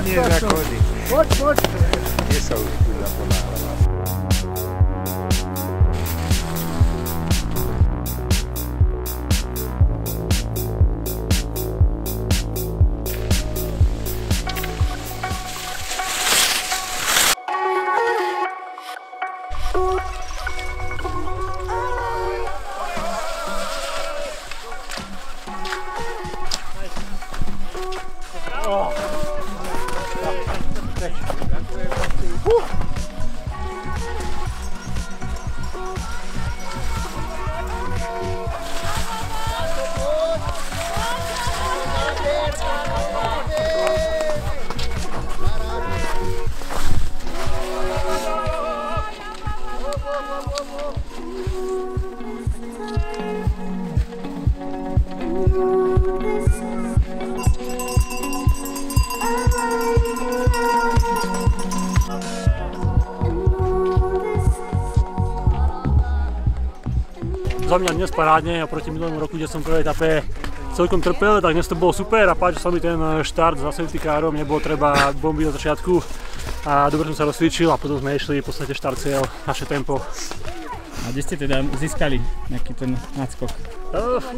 nie zachodí. Poď. Kde sa už tu zaponáhľava? Za mňa dnes parádne, oproti minulému roku, kde som v prvej etape celkom trpel, tak dnes to bolo super a páčil sa mi ten štart za safety carom, nebolo treba bombiť od začiatku a dobre som sa rozcvičil a potom sme išli v podstate štart cieľ, naše tempo. A kde ste teda získali nejaký ten náskok?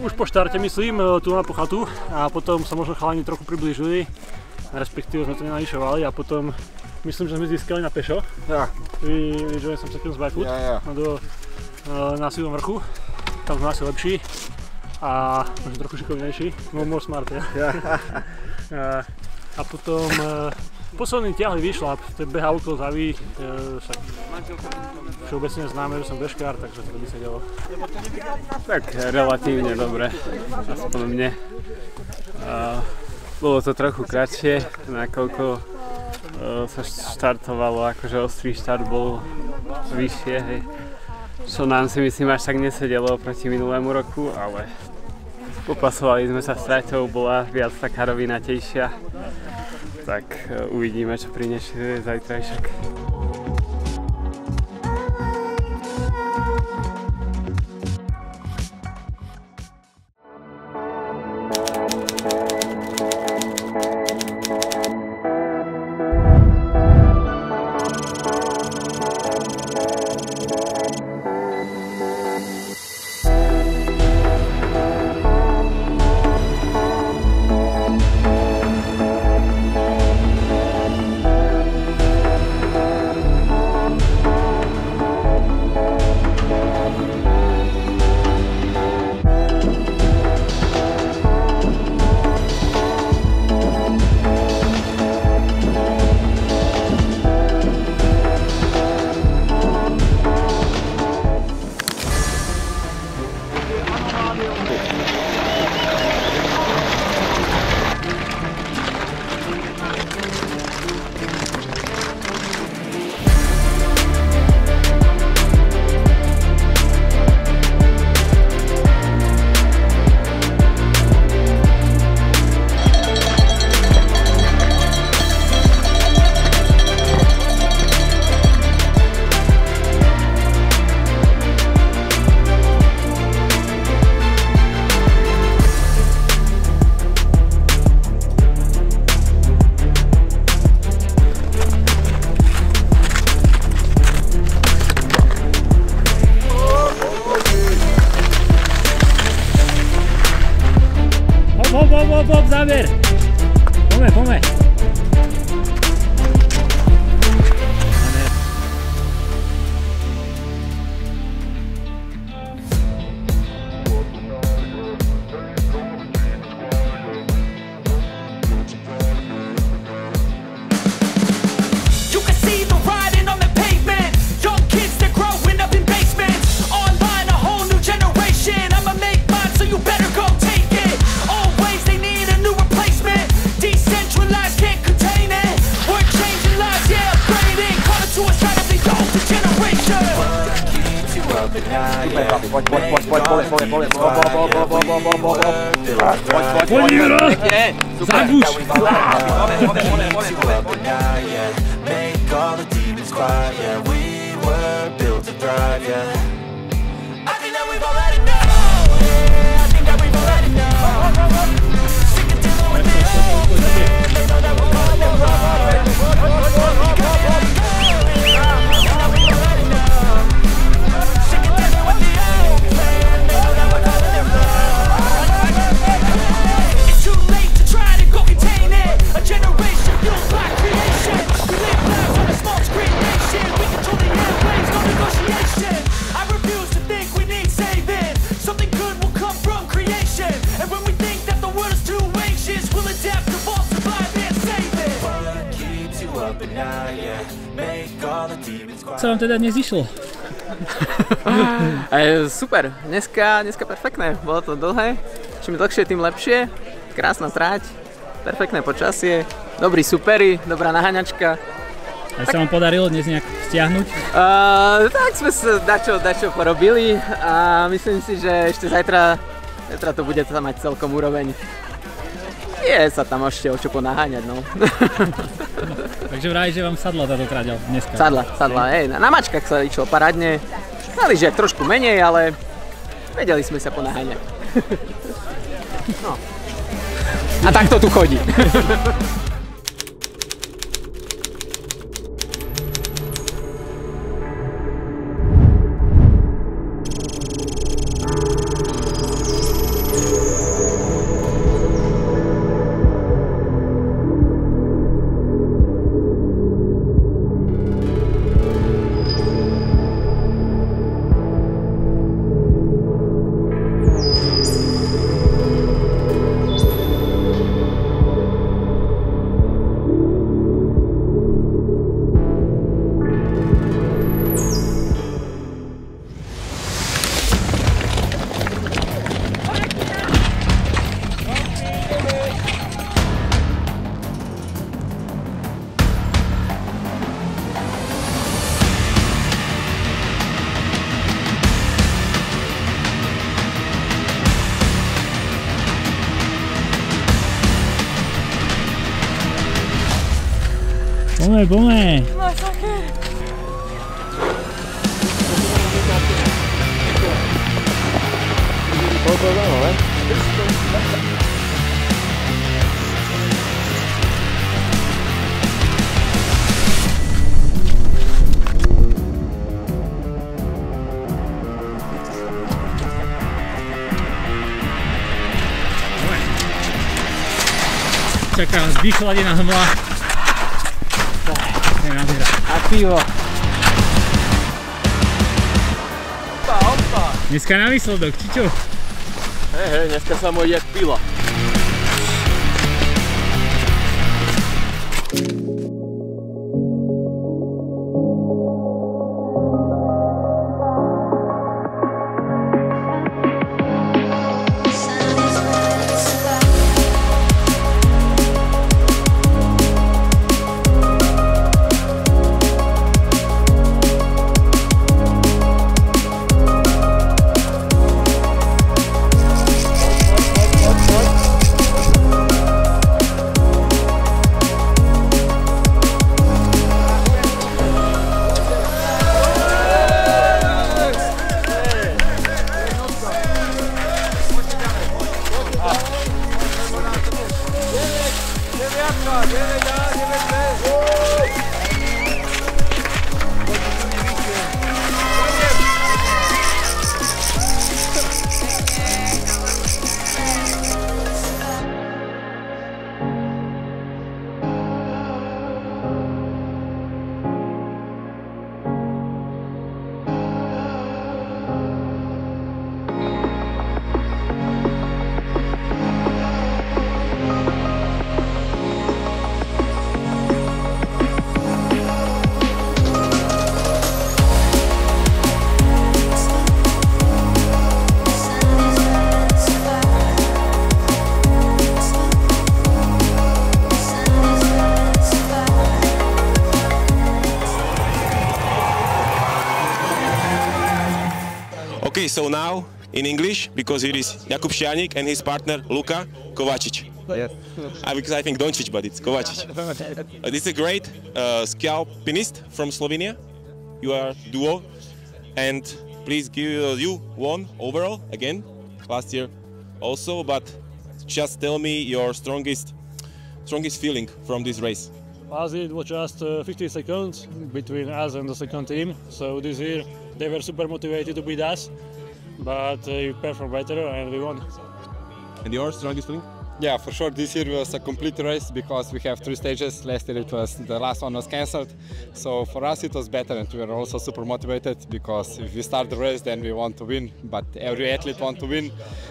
Už po štarte myslím, tu na pochatu a potom sa možno chalani trochu priblížili, respektíve sme to nenališovali a potom myslím, že sme získali na pešo. Ja. Vyžujem som sa z Barefoot na Sivom vrchu. Tam sme asi lepší a možno trochu šikovnejší, more smart, ja. A potom posledný ťahli vyšlap, to je beha okolo Zavy, však všeobecne známe, že som bežkár, takže to by sa dialo. Tak relatívne dobre, aspoň mne. Bolo to trochu kratšie, nakoľko sa štartovalo, akože ostrý štart bol vyššie, hej. Čo nám si myslím až tak nesedelo proti minulému roku, ale popasovali sme sa s traťou, bola viac taká rovinatejšia, tak uvidíme, čo prinesie zajtrajšok. Hop, záber! Poďme. Poď, Juro! Zabuč! Sick of dealing with it. They know that we're on the road. Co vám teda dnes išlo? Super, dneska perfektné, bolo to dlhé, čím dlhšie, tým lepšie, krásna tráť, perfektné počasie, dobrí superi, dobrá naháňačka. A sa vám podarilo dnes nejak stiahnuť? Tak sme sa dačo porobili a myslím si, že ešte zajtra to bude mať celkom úroveň. Je sa tam ešte o čo ponaháňať, no. Takže vraj, že vám sadla táto tráť dneska. Sadla, hej, na mačkách sa išlo parádne. Na lyžiach trošku menej, ale vedeli sme sa ponaháňať. No. A tak to tu chodí. Poďme. Čaká nás vychladená hmla. A pivo. Opa. Dneska na výsledok, či čo? Hej, dneska sa môj jak pila. Okay, so now in English, because it is Jakub Šťánik and his partner Luka Kovačić. Yes. Because I think Doncic, but it's Kovačić. This is a great ski alpinist from Slovenia. You are duo, and please give you won overall again last year also. But just tell me your strongest feeling from this race. Last year it was just 15 seconds between us and the second team. So this year they were super motivated to beat us, but we performed better and we won. And your strongest feeling? Yeah, for sure. This year was a complete race because we have 3 stages. Last year the last one was cancelled. So for us it was better, and we were also super motivated because if we start the race then we want to win, but every athlete wants to win.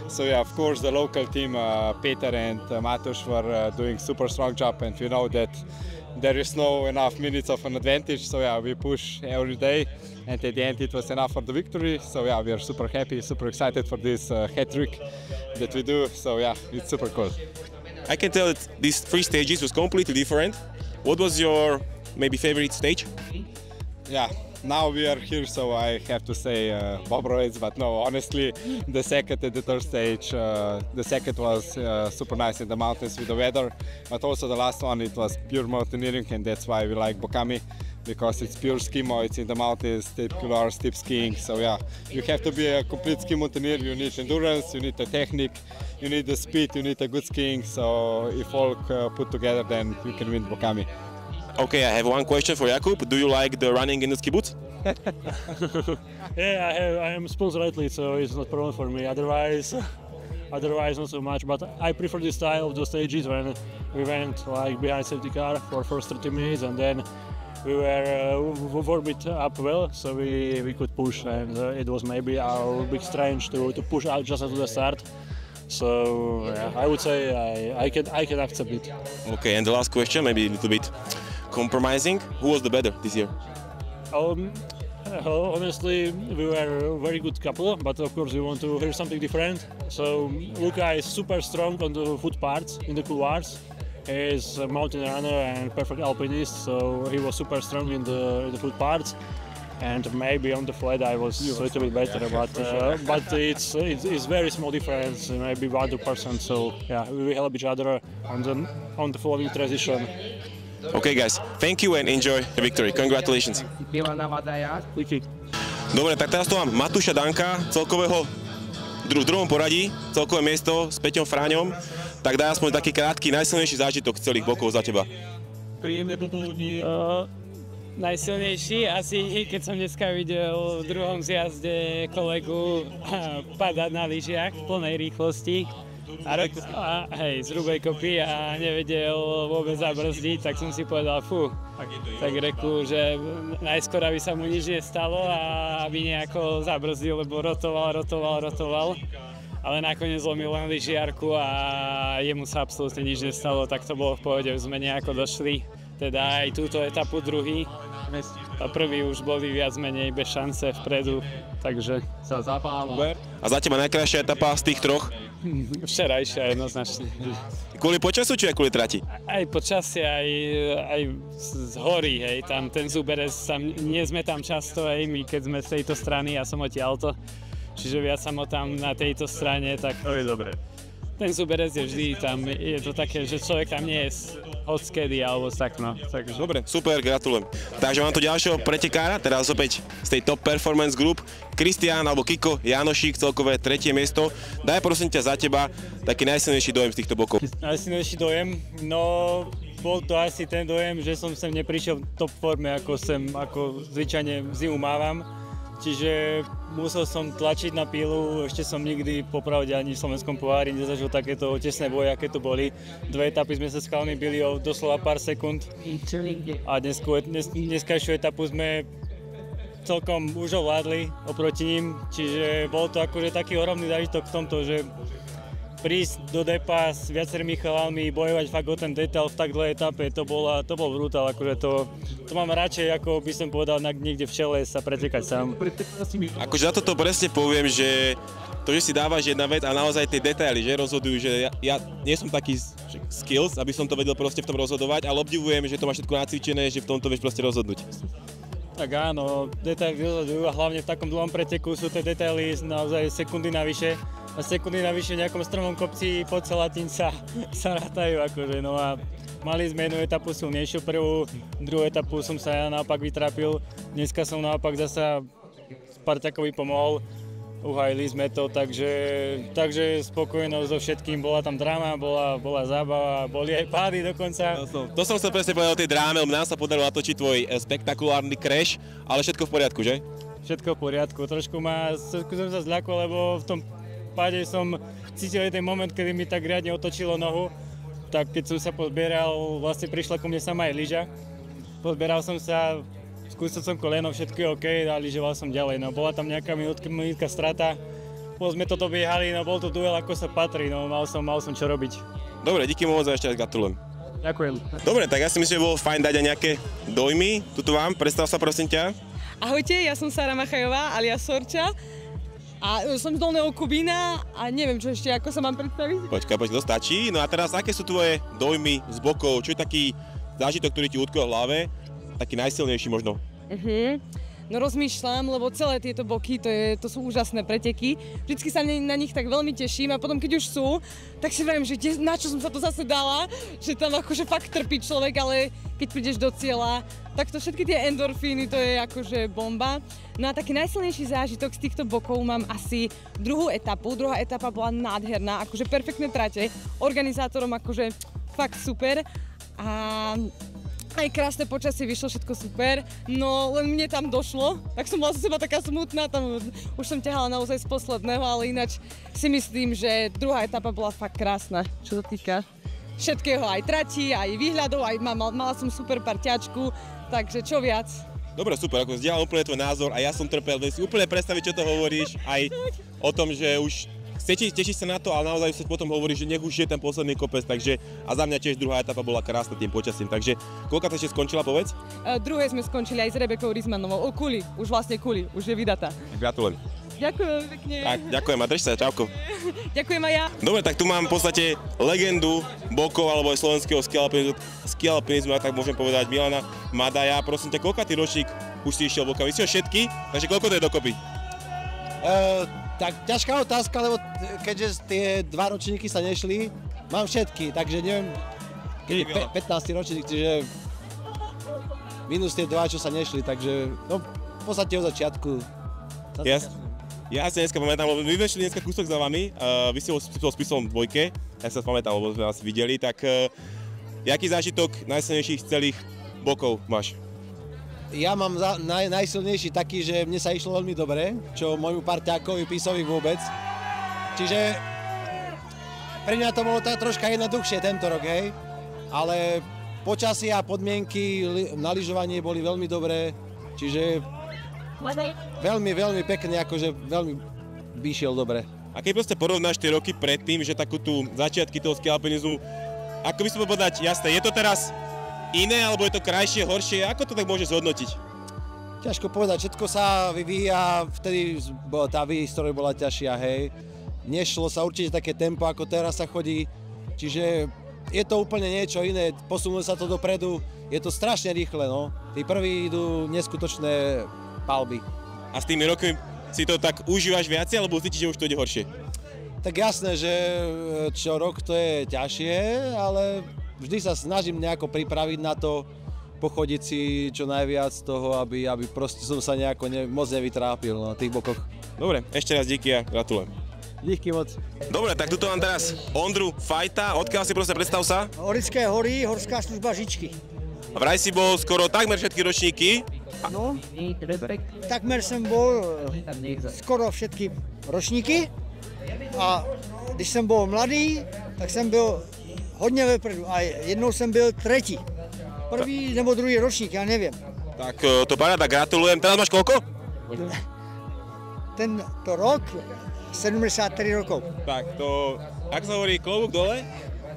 So yeah, of course the local team, Peter and Matos were doing super strong job, and we know that there is no enough minutes of an advantage. So yeah, we push every day, and at the end it was enough for the victory. So yeah, we are super happy, super excited for this hat trick that we do. So yeah, it's super cool. I can tell that these 3 stages was completely different. What was your maybe favorite stage? Yeah, now we are here, so I have to say Bobrovec, but no, honestly, the second and the third stage, the second was super nice in the mountains with the weather, but also the last one, it was pure mountaineering, and that's why we like Bokami, because it's pure skimo, it's in the mountains, steep couloir, steep skiing, so yeah, you have to be a complete ski mountaineer, you need endurance, you need the technique, you need the speed, you need a good skiing, so if all put together, then you can win Bokami. Okay, I have one question for Jakub. Do you like the running in the ski boots? Yeah, I am a sponsored athlete, so it's not a problem for me. Otherwise not so much. But I prefer this style of the stages when we went like behind safety car for first 30 minutes, and then we were warmed up well, so we could push, and it was maybe our big strength to push out just at the start. So yeah, I would say I can accept it. Okay, and the last question, maybe a little bit compromising. Who was the better this year? Honestly, we were a very good couple, but of course we want to hear something different. So Luka is super strong on the foot parts, in the couloirs. He is a mountain runner and perfect alpinist, so he was super strong in the foot parts. And maybe on the flat I was a little bit better, but it's very small difference, maybe 1%. So yeah, we will help each other on the following transition. Okay guys, thank you and enjoy the victory. Congratulations. Dobre, tak teraz tu mám Matúša Danka, celkového v druhom poradí, celkové miesto s Peťom Fráňom. Tak daj aspoň taký krátky, najsilnejší zážitok celých bokov za teba. Príjemné popoludní. Najsilnejší asi, keď som dneska videl v druhom zjazde kolegu padať na lyžiach v plnej rýchlosti a z hrubej kopy a nevedel vôbec zabrzdiť, tak som si povedal tak reku, že najskôr aby sa mu nič nestalo a aby nejako zabrzdil, lebo rotoval. Ale nakoniec zlomil len lyžiarku a jemu sa absolútne nič nestalo, tak to bolo v pohode, už sme nejako došli. Teda aj túto etapu druhý. A prvý už boli viac menej bez šance vpredu, takže sa zapálo. A za teba najkrajšia etapa z tých troch? Včerajšia jednoznačne. Kvôli počasu či aj kvôli trati? Aj počasie, aj z hory, hej, tam ten Zuberec, nie sme tam často, hej, my keď sme z tejto strany, ja som odtiaľto, čiže viac som tam na tejto strane, tak to je dobré. Ten Zuberec je vždy tam, je to také, že človek tam nie je odskedy alebo tak, no. Takže. Dobre, super, gratulujem. Takže mám tu ďalšieho pretekára, teraz opäť z tej Top Performance Group, Kristián alebo Kiko Janošík, celkové 3. miesto. Daj prosím ťa za teba taký najsilnejší dojem z týchto bokov. Najsilnejší dojem? No, bol to asi ten dojem, že som sem neprišiel v top forme, ako zvyčajne zimu mávam. Čiže musel som tlačiť na pílu, ešte som nikdy popravde ani v slovenskom pohári nezažil takéto tesné boje, aké to boli. 2 etapy sme sa s chalmi bili o doslova pár sekúnd a dneskajšiu etapu sme celkom už ovládli oproti ním, čiže bol to akože taký ohromný zážitok v tomto, že prísť do depa s viacerými chalami, bojovať fakt o ten detail v tak dlhej etape, to bol brutál, akože to mám radšej, ako by som povedal, niekde v čele sa pretekať sám. Akože za toto presne poviem, že to, že si dávaš jedna vec a naozaj tie detaily, že rozhodujú, že ja nie som taký skills, aby som to vedel proste v tom rozhodovať, ale obdivujem, že to máš všetko nacvičené, že v tomto vieš proste rozhodnúť. Tak áno, detaily rozhodujú a hlavne v takom dlhom preteku sú tie detaily naozaj sekundy navyše. A sekundy navyše v nejakom strmom kopci pod Salatín sa rátajú akože, no a mali sme jednu etapu silnejšiu, druhú etapu som sa ja naopak vytrápil, dneska som naopak zasa Spartakovi pomohol, uhajili sme to, takže spokojnosť so všetkým, bola tam dráma, bola zábava, boli aj pády dokonca. To som chcel presne povedať o tej dráme, nám sa podarilo natočiť tvoj spektakulárny crash, ale všetko v poriadku, že? Všetko v poriadku, trošku som sa zľakol, lebo v tom páde som cítil ten moment, kedy mi tak riadne otočilo nohu, tak keď som sa pozbieral, vlastne prišla ku mne sama aj lyža. Pozbieral som sa, skúsil som koleno, všetko je OK a lyžoval som ďalej. No bola tam nejaká minútka strata, potom sme to dobiehali, no bol to duel ako sa patrí, no mal som čo robiť. Dobre, díky moc a ešte raz gratulujem. Ďakujem. Dobre, tak ja si myslím, že bolo fajn dať aj nejaké dojmy. Tuto vám, predstav sa prosím ťa. Ahojte, ja som Sára Machajová alias Sorča a som z Dolného Kubína a neviem čo ešte, ako sa mám predstaviť. Počkaj, to stačí. No a teraz, aké sú tvoje dojmy z bokov? Čo je taký zážitok, ktorý ti utkvel v hlave? Taký najsilnejší možno? No rozmýšľam, lebo celé tieto boky, to sú úžasné preteky. Vždycky sa na nich tak veľmi teším a potom keď už sú, tak si vravím, že na čo som sa to zase dala, že tam akože fakt trpí človek, ale keď prídeš do cieľa, tak to všetky tie endorfíny, to je akože bomba. No a taký najsilnejší zážitok z týchto bokov mám asi druhú etapu. Druhá etapa bola nádherná, akože perfektné trate, organizátorom akože fakt super a aj krásne počasie, vyšlo všetko super, no len mne tam došlo, tak som bola za seba taká smutná, tam už som ťahala naozaj z posledného, ale ináč si myslím, že druhá etapa bola fakt krásna, čo sa týka všetkého, aj tratí, aj výhľadov, aj mala som super parťačku, takže čo viac. Dobre, super, ako zdieľam úplne tvoj názor a ja som trpel, viem si úplne predstaviť, čo to hovoríš, aj o tom, že už tešíš sa na to, ale naozaj sa potom hovorí, že nech už je ten posledný kopec, takže a za mňa tiež druhá etapa bola krásna tým počasím, takže koľka to ešte skončila, povedz? Druhé sme skončili aj s Rebekou Rizmanovou, Kuli, už je vydatá. Gratulujem. Ďakujem pekne. Tak, ďakujem a drž sa, čauko. Ďakujem aj ja. Dobre, tak tu mám v podstate legendu bokov alebo aj slovenského skialpinizmu, tak môžem povedať, Milana Madaja. Prosím ťa, koľka ty ročník už si išiel bokami? Myslíš všetky? Takže koľko to je dokopy? Tak ťažká otázka, lebo keďže tie 2 ročníky sa nešli, mám všetky, takže neviem, keď je 15. ročník, čiže minus tie 2, čo sa nešli, takže no v podstate od začiatku. Ja si dneska pamätám, lebo my sme šli dneska kúsok za vami, vy ste ho spisom v dvojke, ja sa pamätám, lebo sme vás videli, tak jaký zážitok najsilnejších celých bokov máš? Ja mám najsilnejší taký, že mne sa išlo veľmi dobre, čo môjmu parťákovi Písovi vôbec. Čiže pre mňa to bolo troška jednoduchšie tento rok, hej. Ale počasie a podmienky na lyžovanie boli veľmi dobré, čiže veľmi, veľmi pekne, akože veľmi vyšiel dobre. A keď proste porovnáš tie roky predtým, že takú tú začiatky toho skialpinizmu, ako by som povedať, jasné, je to teraz iné, alebo je to krajšie, horšie? Ako to tak môže zhodnotiť? Ťažko povedať, všetko sa vyvíja, vtedy tá história bola ťažšia, hej. Nešlo sa určite také tempo, ako teraz sa chodí, čiže je to úplne niečo iné, posunuli sa to dopredu, je to strašne rýchle, no. Tí prví idú neskutočné palby. A s tými rokmi si to tak užívaš viacej, alebo cítiš, že už to ide horšie? Tak jasné, že čo rok to je ťažšie, ale vždy sa snažím nejako pripraviť na to, pochodiť si čo najviac toho, aby proste som sa nejako moc nevytrápil na tých bokoch. Dobre, ešte raz díky a gratulujem. Díky moc. Dobre, tak tuto mám teraz Ondru Fajta, odkiaľ si prosím predstav sa? Orické hory, horská služba Žičky. A vraj si bol skoro takmer všetky ročníky? No, takmer som bol skoro všetky ročníky a když jsem byl mladý, tak jsem byl hodně vepředu a jednou jsem byl třetí. První nebo druhý ročník, já nevím. Tak to paráda, gratulujem. Teraz máš koľko? Tento rok 73 rokov. Tak to, ak sa hovorí, klobúk dole?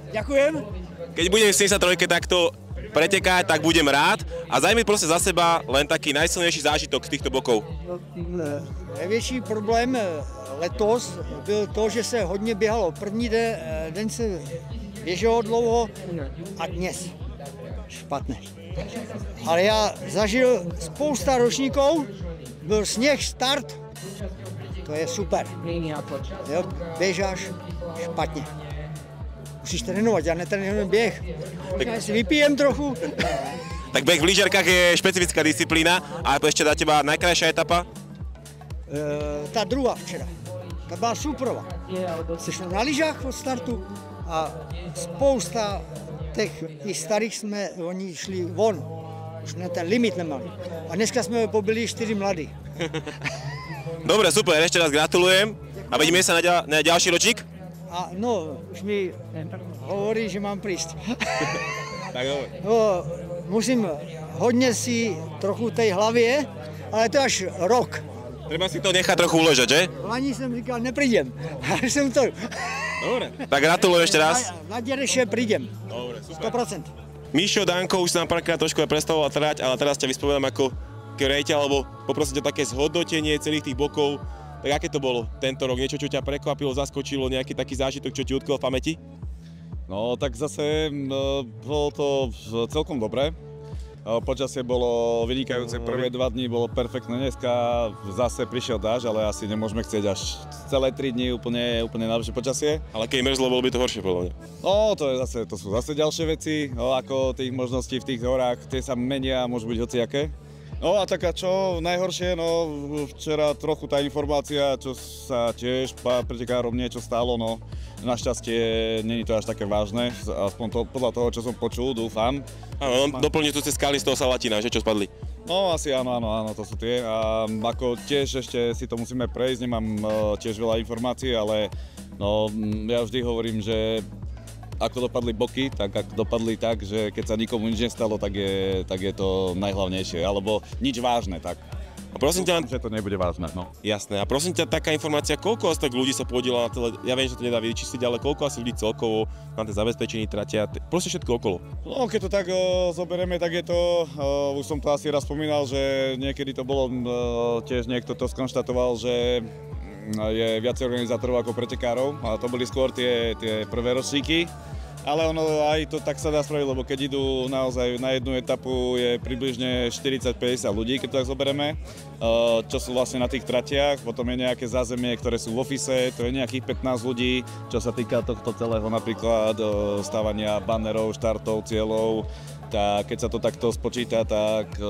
Ďakujem. Keď budem v 73 takto pretekať, tak budem rád. A daj mi proste za seba len taký najsilnejší zážitok z týchto bokov. Největší problém letos byl to, že se hodně běhalo. První den se běželo dlouho a dnes špatné. Ale já zažil spousta ročníků, byl sněh, start, to je super. Jo, běžáš špatně. Musíš trénovat, já netrénujem běh. Já si vypijem trochu. Tak beh v lyžiarkách je špecifická disciplína a ešte na teba najkrajšia etapa? Ta druhá včera. Ta byla superová. Jsi na lyžách od startu a spousta těch i starých oni šli von. Už na ten limit nemali. A dneska jsme pobili 4 mladí. Dobre, super, ešte raz gratulujem. A vidíme sa na ďalší ročník? A no, už mi hovorí, že mám prísť. Tak dobre. No, musím hodně si trochu tej hlavě, ale to až rok. Treba si to nechať trochu uležať, že? V lani jsem říkal, neprídem, ale jsem to. Dobre. Tak gratulujem ešte raz. Na Dereše prídem. Dobre, super. 100%. Mišo, Danko, už sa nám párkrát trošku aj predstavoval trať, ale teraz ťa vyspovedám ako rejiteľ, alebo poprosím ťa také zhodnotenie celých tých bokov. Tak aké to bolo tento rok? Niečo, čo ťa prekvapilo, zaskočilo, nejaký taký zážitok, čo ti utkvel v pamäti? No tak zase bolo to celkom dobré. Počasie bolo vynikajúce, prvé 2 dní bolo perfektné, dneska zase prišiel dážď, ale asi nemôžeme chcieť až celé 3 dní úplne najlepšie počasie. Ale keď mrzlo, bolo by to horšie podľa mňa. No to sú zase ďalšie veci, ako tých možností v tých horách, tie sa menia, môžu byť hociaké. No a taká čo najhoršie, no včera trochu tá informácia, čo sa tiež pretekárom niečo stalo, no našťastie není to až také vážne, aspoň to, podľa toho, čo som počul, dúfam. Áno, doplňujú tu tie skaly z toho Salatina, že čo spadli? No asi áno, to sú tie a ako tiež ešte si to musíme prejsť, nemám tiež veľa informácií, ale no ja vždy hovorím, že ako dopadli boky, tak ak dopadli tak, že keď sa nikomu nič nestalo, tak je to najhlavnejšie, alebo nič vážne, tak. A prosím ťa, že to nebude vážne, no. Jasné. A prosím ťa, taká informácia, koľko asi tak ľudí sa podiela na celé, ja viem, že to nedá vyčísliť, ale koľko asi ľudí celkovo na tie zabezpečení tratia, proste všetko okolo. No, keď to tak zoberieme, tak je to, už som to asi raz spomínal, že niekedy to bolo, tiež niekto to skonštatoval, že je viacej organizátorov ako pretekárov, a to boli skôr tie prvé ročníky. Ale ono aj to tak sa dá spraviť, lebo keď idú naozaj na jednu etapu je približne 40-50 ľudí, keď to tak zoberieme, čo sú vlastne na tých tratiach, potom je nejaké zázemie, ktoré sú v office, to je nejakých 15 ľudí, čo sa týka tohto celého napríklad stávania bannerov, štartov, cieľov. Tak keď sa to takto spočíta, tak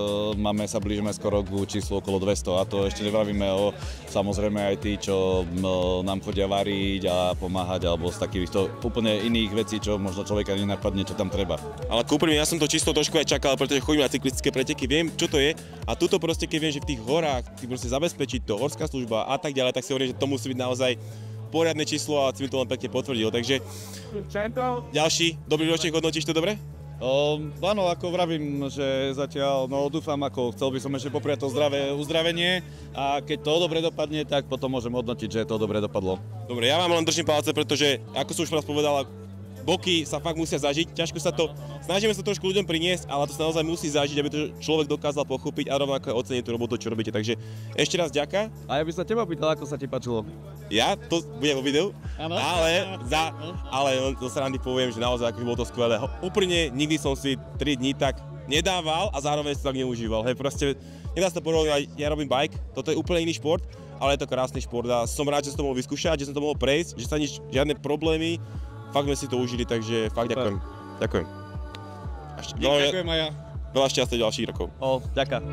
sa blížime skoro k číslu okolo 200 a to ešte nevravíme o samozrejme aj tí, čo nám chodia variť a pomáhať alebo z takýchto úplne iných vecí, čo možno človeka nenapadne, čo tam treba. Ale úprimne, ja som to číslo trošku aj čakal, pretože chodím na cyklistické preteky, viem, čo to je a tuto proste, keď viem, že v tých horách ty proste zabezpečiť to, horská služba a tak ďalej, tak si hovorím, že to musí byť naozaj poriadne číslo a si mi to len pekne potvrdil, takže ďalší dobrý ročník, hodnotíš to dobre? Áno, ako vravím, že zatiaľ, no dúfam, chcel by som ešte popriať to zdravé uzdravenie a keď to dobre dopadne, tak potom môžem hodnotiť, že to dobre dopadlo. Dobre, ja vám len držím palce, pretože, ako som už raz povedal, boky sa fakt musia zažiť, snažíme sa trošku ľuďom priniesť, ale to sa naozaj musí zažiť, aby to človek dokázal pochopiť a rovnako aj oceniť tú robotu, čo robíte. Takže ešte raz ďaká. A ja by sa teba pýtal, ako sa ti páčilo. Ja? To bude vo videu, ale zo srandy poviem, že naozaj ako bolo to skvelé. Úprimne nikdy som si 3 dní tak nedával a zároveň si tak neužíval. Hej, proste nedá sa to porovnať, ja robím bike, toto je úplne iný šport, ale je to krásny šport a som rád, že som to mohol vyskúšať, že som to mohol prejsť, že sa žiadne problémy. Fakt sme si to užili, takže fakt ďakujem. Ďakujem. Ďakujem aj ja. Veľa šťastia ďalších rokov. Ďakujem.